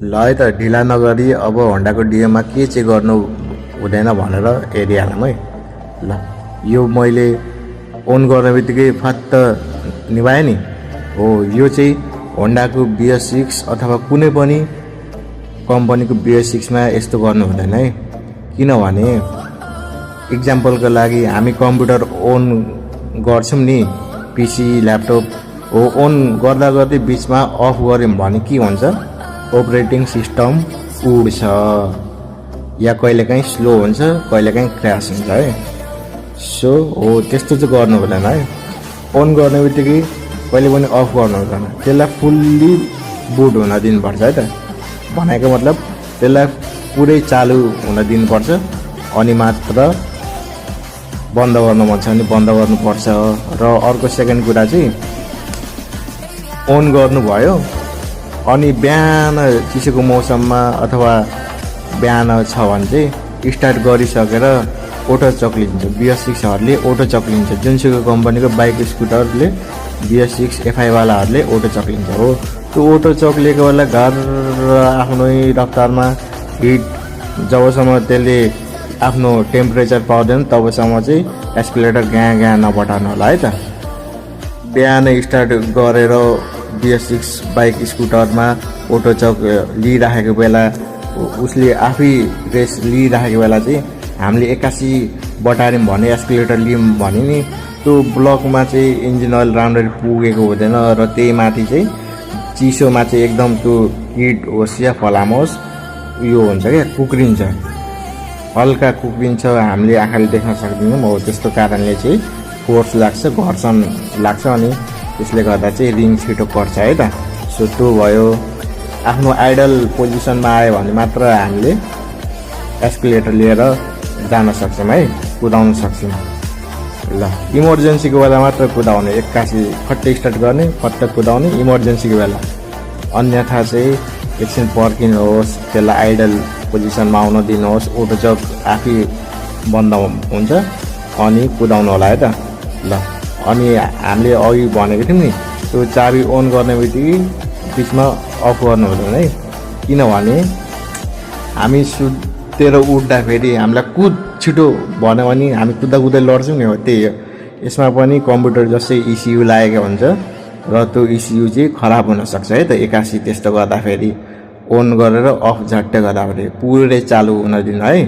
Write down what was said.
ल है त ढिला नगरी अब होन्डाको डिएममा के चाहिँ गर्नु हुँदैन भनेर हेरिहालौँ है। ल यो मैले अन गर्ने बित्तिकै फत्त निभाएँ नि। हो यो चाहिँ होन्डाको BS6 अथवा कुनै पनि कम्पनीको BS6 मा यस्तो गर्नु हुँदैन है। किनभने इक्जाम्पलको लागि हामी कम्प्युटर अन गर्छौँ नि, पिसी ल्यापटप हो, अन गर्दा गर्दै बिचमा अफ गऱ्यौँ भने के हुन्छ, अपरेटिङ सिस्टम उड्छ या कहिलेकाहीँ स्लो हुन्छ, कहिलेकाहीँ क्र्यास हुन्छ है। सो हो त्यस्तो चाहिँ गर्नु हुँदैन है। अन गर्ने बित्तिकै कहिले पनि अफ गर्नु हुँदैन, त्यसलाई फुल्ली बुट हुन दिनुपर्छ है त। भनेको मतलब त्यसलाई पुरै चालु हुन दिनुपर्छ, अनि मात्र बन्द गर्नु मन छ भने बन्द गर्नुपर्छ। र अर्को सेकेन्ड कुरा चाहिँ अन गर्नुभयो अनि बिहान चिसोको मौसममा अथवा बिहान छ भने चाहिँ स्टार्ट गरिसकेर अटो चक्लिन्छ। BS6हरूले अटो चक्लिन्छ, जुनसुकै कम्पनीको बाइक स्कुटरले BS6 FI वालाहरूले अटो चक्लिन्छ। हो त्यो अटो चक्लिएको बेला घर आफ्नै रफ्तारमा हिट जबसम्म त्यसले आफ्नो टेम्परेचर पाउँदैन तबसम्म चाहिँ एस्कुलेटर गाँ नबटाउनु होला है त। बिहान स्टार्ट गरेर BS6 बाइक स्कुटरमा अटो चक लिइराखेको बेला, उसले आफै रेस लिइराखेको बेला चाहिँ हामीले 81 बटार्यौँ भने एस्कुलेटर लियौँ भने नि त्यो ब्लकमा चाहिँ इन्जिन ओइल राम्ररी पुगेको हुँदैन र त्यही माथि चाहिँ चिसोमा चाहिँ एकदम त्यो हिट होस् या फलाम होस् यो हुन्छ क्या, कुक्रिन्छ, हल्का कुक्रिन्छ, हामीले आँखाले देख्न सक्दैनौँ। हो त्यस्तो कारणले चाहिँ फोर्स लाग्छ, घर्षण लाग्छ, अनि त्यसले गर्दा चाहिँ रिङ छिटो पर्छ है त। सो त्यो भयो। आफ्नो आइडल पोजिसनमा आयो भने मात्र हामीले एस्कुलेटर लिएर जान सक्छौँ है, कुदाउन सक्छौँ। ल इमर्जेन्सीको बेला मात्र कुदाउने, 81 फट्टै स्टार्ट गर्ने, फट्ट कुदाउने इमर्जेन्सीको बेला। अन्यथा चाहिँ एकछिन पर्खिनुहोस्, त्यसलाई आइडल पोजिसनमा आउन दिनुहोस्, अटो चक आफै बन्द हुन्छ अनि कुदाउनु होला है त। ल अनि हामीले अघि भनेको थियौँ नि, त्यो चाबी अन गर्ने बित्तिकै बिचमा अफ गर्नु हुँदैन है। किनभने हामी सुतेर उठ्दाखेरि हामीलाई छिटो भन्यो भने हामी कुद्दै लड्छौँ नि। हो त्यही हो, यसमा पनि कम्प्युटर जस्तै ECU लागेको हुन्छ र त्यो ECU चाहिँ खराब हुनसक्छ है त। 81 त्यस्तो गर्दाखेरि अन गरेर अफ झट्टै गर्दाखेरि पुरै चालु हुन दिनु है।